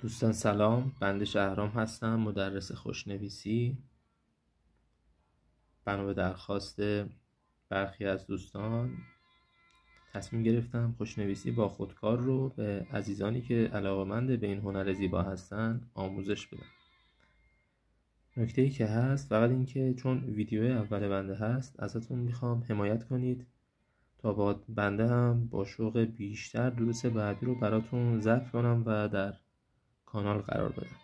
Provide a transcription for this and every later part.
دوستان سلام، بنده شهرام هستم، مدرس خوشنویسی. بنا به درخواست برخی از دوستان تصمیم گرفتم خوشنویسی با خودکار رو به عزیزانی که علاقه‌مند به این هنر زیبا هستن آموزش بدم. نکته‌ای که هست فقط این که چون ویدیو اول بنده هست ازتون میخوام حمایت کنید تا با بنده هم با شوق بیشتر دروس بعدی رو براتون ضبط کنم و در کانال قرار بدم.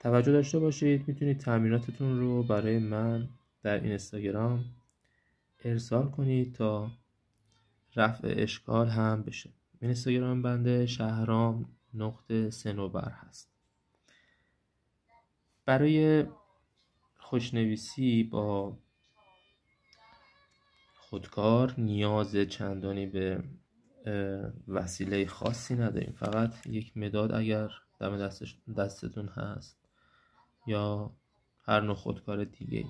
توجه داشته باشید میتونید تمریناتتون رو برای من در اینستاگرام ارسال کنید تا رفع اشکال هم بشه. اینستاگرام بنده شهرام نقطه صنوبر هست. برای خوشنویسی با خودکار نیاز چندانی به وسیله خاصی نداریم. فقط یک مداد اگر دم دستتون هست یا هر نوع خودکار دیگه،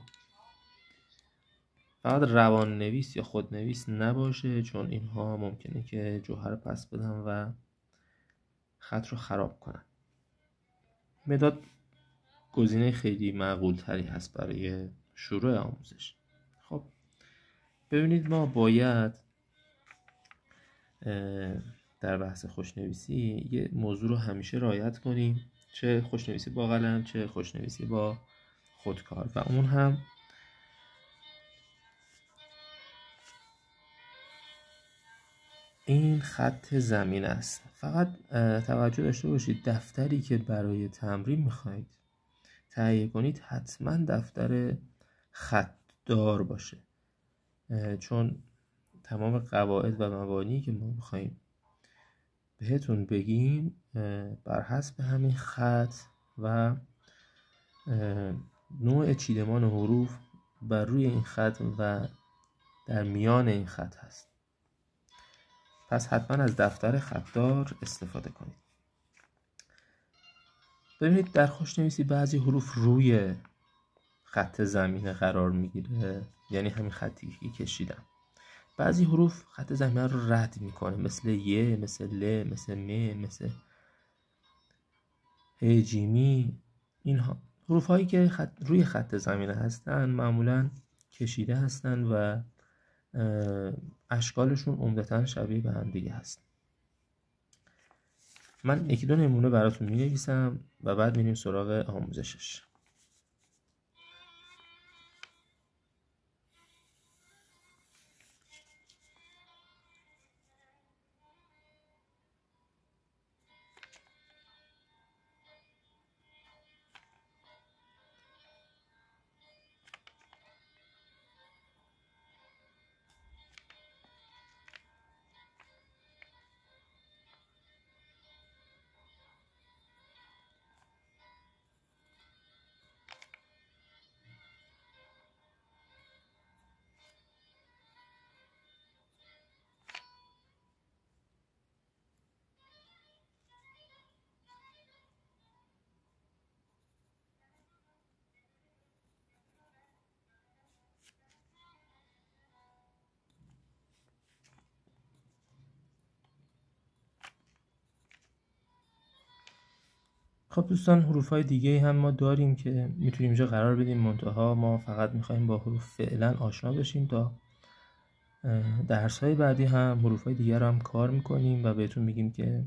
فقط روان نویس یا خودنویس نباشه، چون اینها ممکنه که جوهر پس بدن و خط رو خراب کنن. مداد گزینه خیلی معقول تری هست برای شروع آموزش. خب ببینید، ما باید در بحث خوشنویسی یه موضوع رو همیشه رعایت کنیم، چه خوشنویسی با قلم چه خوشنویسی با خودکار، و اون هم این خط زمین است. فقط توجه داشته باشید دفتری که برای تمرین میخواید تهیه کنید حتما دفتر خطدار باشه، چون تمام قواعد و مبانی که ما میخوایم بهتون بگیم بر حسب همین خط و نوع چیدمان حروف بر روی این خط و در میان این خط هست. پس حتما از دفتر خطدار استفاده کنید. ببینید، در خوشنویسی بعضی حروف روی خط زمینه قرار میگیره، یعنی همین خطی که کشیدم. بعضی حروف خط زمینه رو رد میکنه، مثل ی، مثل ل، مثل م، مثل ه، جیمی. اینها حروف هایی که روی خط زمینه هستن معمولا کشیده هستن و اشکالشون عمدتاً شبیه به هم دیگه هست. من یکی دو نمونه براتون می نویسم و بعد میریم سراغ آموزشش. خب دوستان، حروف‌های دیگه هم ما داریم که میتونیم اینجا قرار بدیم، منتها ما فقط میخوایم با حروف فعلا آشنا بشیم تا درس‌های بعدی هم حروف‌های دیگر رو هم کار میکنیم و بهتون میگیم که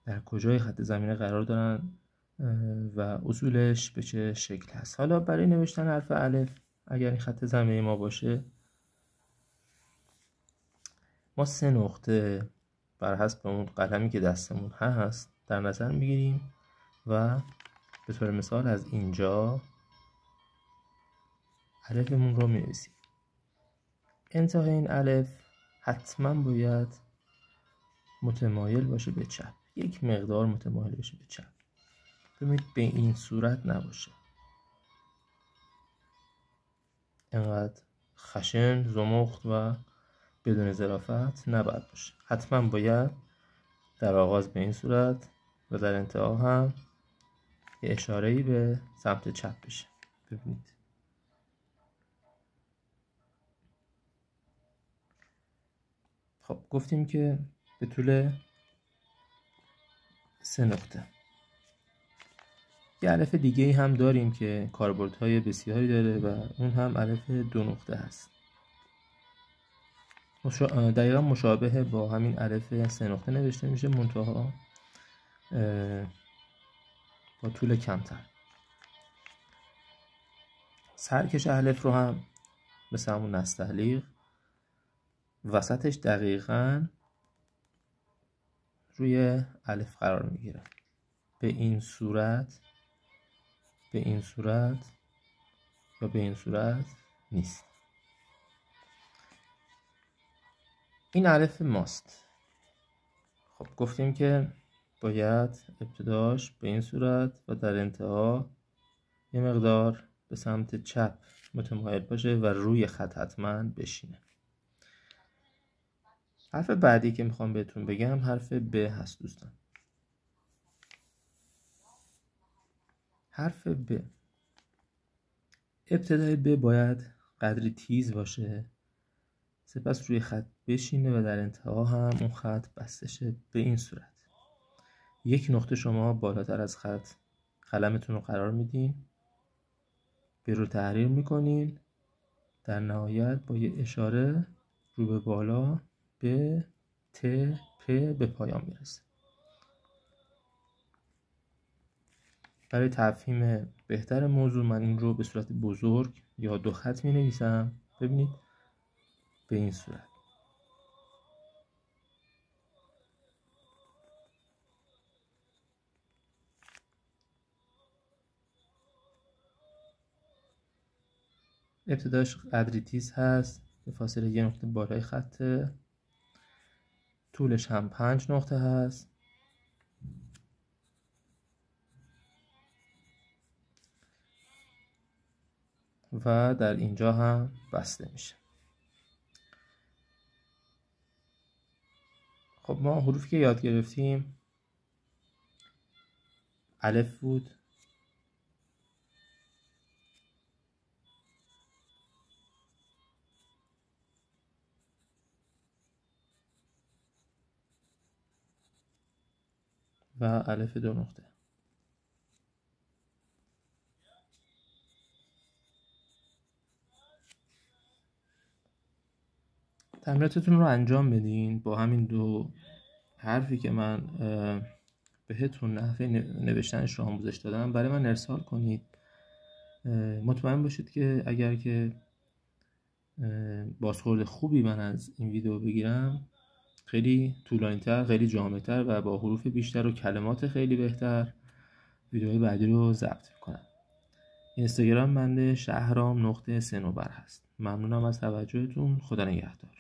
در کجای خط زمینه قرار دارن و اصولش به چه شکل هست. حالا برای نوشتن حرف الف، اگر این خط زمینه ما باشه، ما 3 نقطه بر حسب اون قلمی که دستمون هست در نظر میگیریم و به طور مثال از اینجا الفمون رو می‌نویسیم. انتهای این الف حتما باید متمایل باشه به چپ، یک مقدار متمایل باشه به چپ. ببینید به این صورت نباشه، انقدر خشن، زمخت و بدون ظرافت نباید باشه. حتما باید در آغاز به این صورت و در انتها هم یه اشاره‌ای به سمت چپ بشه. ببینید خب گفتیم که به طول 3 نقطه. یه الف دیگه هم داریم که کاربردهای بسیاری داره و اون هم الف 2 نقطه هست. دقیقا مشابه با همین الف 3 نقطه نوشته میشه، منتها با طول کمتر. سرکش الف رو هم مثل همون نستعلیق وسطش دقیقاً روی الف قرار میگیره. به این صورت یا به این صورت نیست. این الف ماست. خب گفتیم که باید ابتداش به این صورت و در انتها یه مقدار به سمت چپ متمایل باشه و روی خط حتما بشینه. حرف بعدی که میخوام بهتون بگم حرف ب هست دوستان. حرف ب، ابتدای ب باید قدری تیز باشه، سپس روی خط بشینه و در انتها هم اون خط بسته شه به این صورت. یک نقطه شما بالاتر از خط قلمتون رو قرار میدین، به رو تحریر میکنین، در نهایت با یه اشاره رو به بالا به ت پ به پایان میرسه. برای تفهیم بهتر موضوع من این رو به صورت بزرگ یا 2 خط می نویسم. ببینید به این صورت. ابتداش قدری تیز هست به فاصله 1 نقطه بالای خطه، طولش هم 5 نقطه هست و در اینجا هم بسته میشه. خب ما حروفی که یاد گرفتیم الف بود، و الف 2 نقطه. تمریناتتون رو انجام بدین با همین 2 حرفی که من بهتون نحوه نوشتنش رو آموزش دادم برای من ارسال کنید. مطمئن باشید که اگر که بازخورد خوبی من از این ویدیو بگیرم، خیلی طولانی‌تر، خیلی جامع‌تر و با حروف بیشتر و کلمات خیلی بهتر ویدیوهای بعدی رو ضبط میکنم. اینستاگرام بنده شهرام نقطه صنوبر هست. ممنونم از توجهتون. خدا نگهدار.